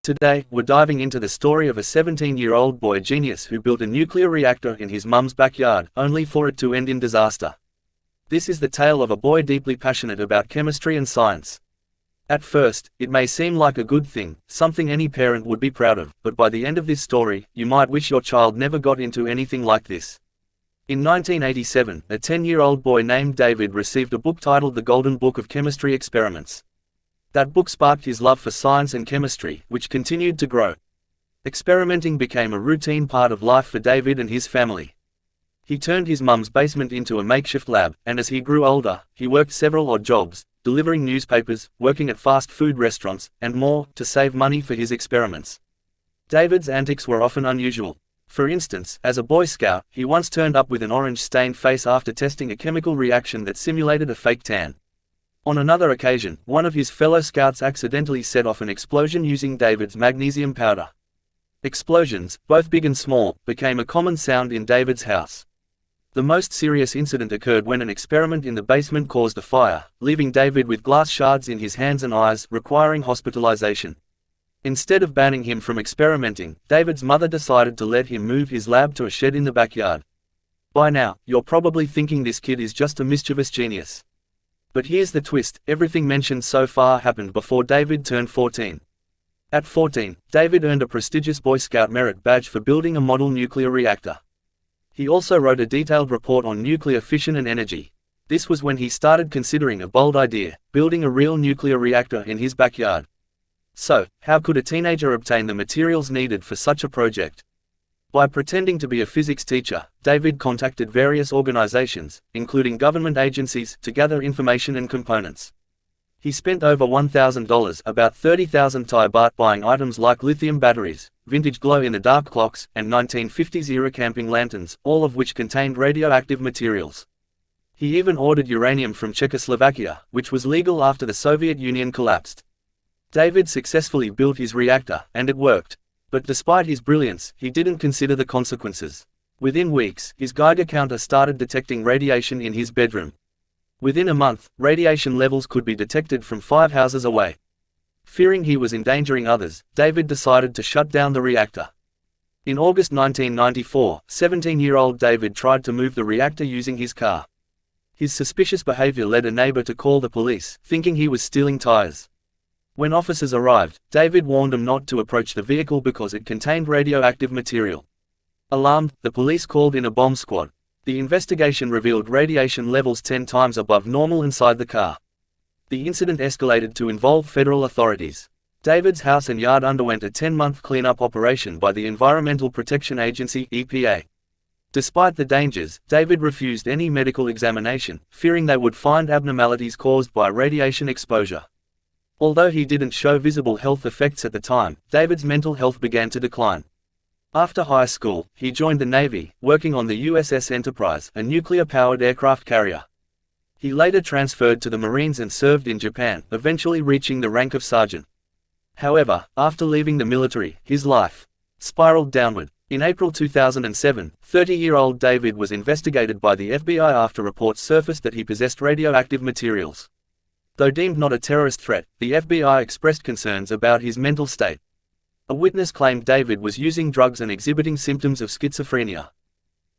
Today, we're diving into the story of a 17-year-old boy genius who built a nuclear reactor in his mum's backyard, only for it to end in disaster. This is the tale of a boy deeply passionate about chemistry and science. At first, it may seem like a good thing, something any parent would be proud of, but by the end of this story, you might wish your child never got into anything like this. In 1987, a 10-year-old boy named David received a book titled The Golden Book of Chemistry Experiments. That book sparked his love for science and chemistry, which continued to grow. Experimenting became a routine part of life for David and his family. He turned his mum's basement into a makeshift lab, and as he grew older, he worked several odd jobs, delivering newspapers, working at fast food restaurants, and more, to save money for his experiments. David's antics were often unusual. For instance, as a Boy Scout, he once turned up with an orange-stained face after testing a chemical reaction that simulated a fake tan. On another occasion, one of his fellow scouts accidentally set off an explosion using David's magnesium powder. Explosions, both big and small, became a common sound in David's house. The most serious incident occurred when an experiment in the basement caused a fire, leaving David with glass shards in his hands and eyes, requiring hospitalization. Instead of banning him from experimenting, David's mother decided to let him move his lab to a shed in the backyard. By now, you're probably thinking this kid is just a mischievous genius. But here's the twist: everything mentioned so far happened before David turned 14. At 14, David earned a prestigious Boy Scout merit badge for building a model nuclear reactor. He also wrote a detailed report on nuclear fission and energy. This was when he started considering a bold idea: building a real nuclear reactor in his backyard. So, how could a teenager obtain the materials needed for such a project? By pretending to be a physics teacher, David contacted various organizations, including government agencies, to gather information and components. He spent over $1,000, about 30,000 Thai baht, buying items like lithium batteries, vintage glow-in-the-dark clocks, and 1950s era camping lanterns, all of which contained radioactive materials. He even ordered uranium from Czechoslovakia, which was legal after the Soviet Union collapsed. David successfully built his reactor, and it worked. But despite his brilliance, he didn't consider the consequences. Within weeks, his Geiger counter started detecting radiation in his bedroom. Within a month, radiation levels could be detected from 5 houses away. Fearing he was endangering others, David decided to shut down the reactor. In August 1994, 17-year-old David tried to move the reactor using his car. His suspicious behavior led a neighbor to call the police, thinking he was stealing tires. When officers arrived, David warned them not to approach the vehicle because it contained radioactive material. Alarmed, the police called in a bomb squad. The investigation revealed radiation levels 10 times above normal inside the car. The incident escalated to involve federal authorities. David's house and yard underwent a 10-month cleanup operation by the Environmental Protection Agency (EPA). Despite the dangers, David refused any medical examination, fearing they would find abnormalities caused by radiation exposure. Although he didn't show visible health effects at the time, David's mental health began to decline. After high school, he joined the Navy, working on the USS Enterprise, a nuclear-powered aircraft carrier. He later transferred to the Marines and served in Japan, eventually reaching the rank of sergeant. However, after leaving the military, his life spiraled downward. In April 2007, 30-year-old David was investigated by the FBI after reports surfaced that he possessed radioactive materials. Though deemed not a terrorist threat, the FBI expressed concerns about his mental state. A witness claimed David was using drugs and exhibiting symptoms of schizophrenia.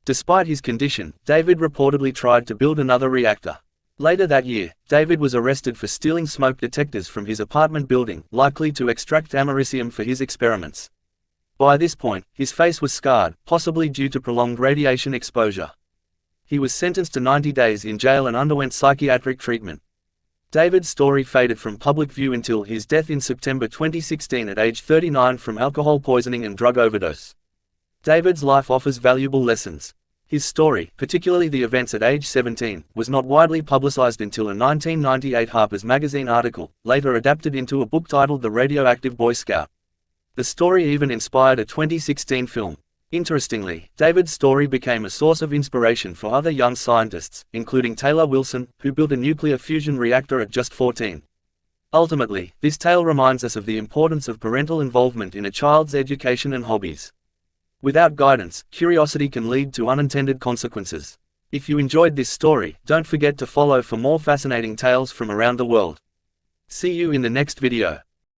Despite his condition, David reportedly tried to build another reactor. Later that year, David was arrested for stealing smoke detectors from his apartment building, likely to extract americium for his experiments. By this point, his face was scarred, possibly due to prolonged radiation exposure. He was sentenced to 90 days in jail and underwent psychiatric treatment. David's story faded from public view until his death in September 2016 at age 39 from alcohol poisoning and drug overdose. David's life offers valuable lessons. His story, particularly the events at age 17, was not widely publicized until a 1998 Harper's Magazine article, later adapted into a book titled The Radioactive Boy Scout. The story even inspired a 2016 film. Interestingly, David's story became a source of inspiration for other young scientists, including Taylor Wilson, who built a nuclear fusion reactor at just 14. Ultimately, this tale reminds us of the importance of parental involvement in a child's education and hobbies. Without guidance, curiosity can lead to unintended consequences. If you enjoyed this story, don't forget to follow for more fascinating tales from around the world. See you in the next video.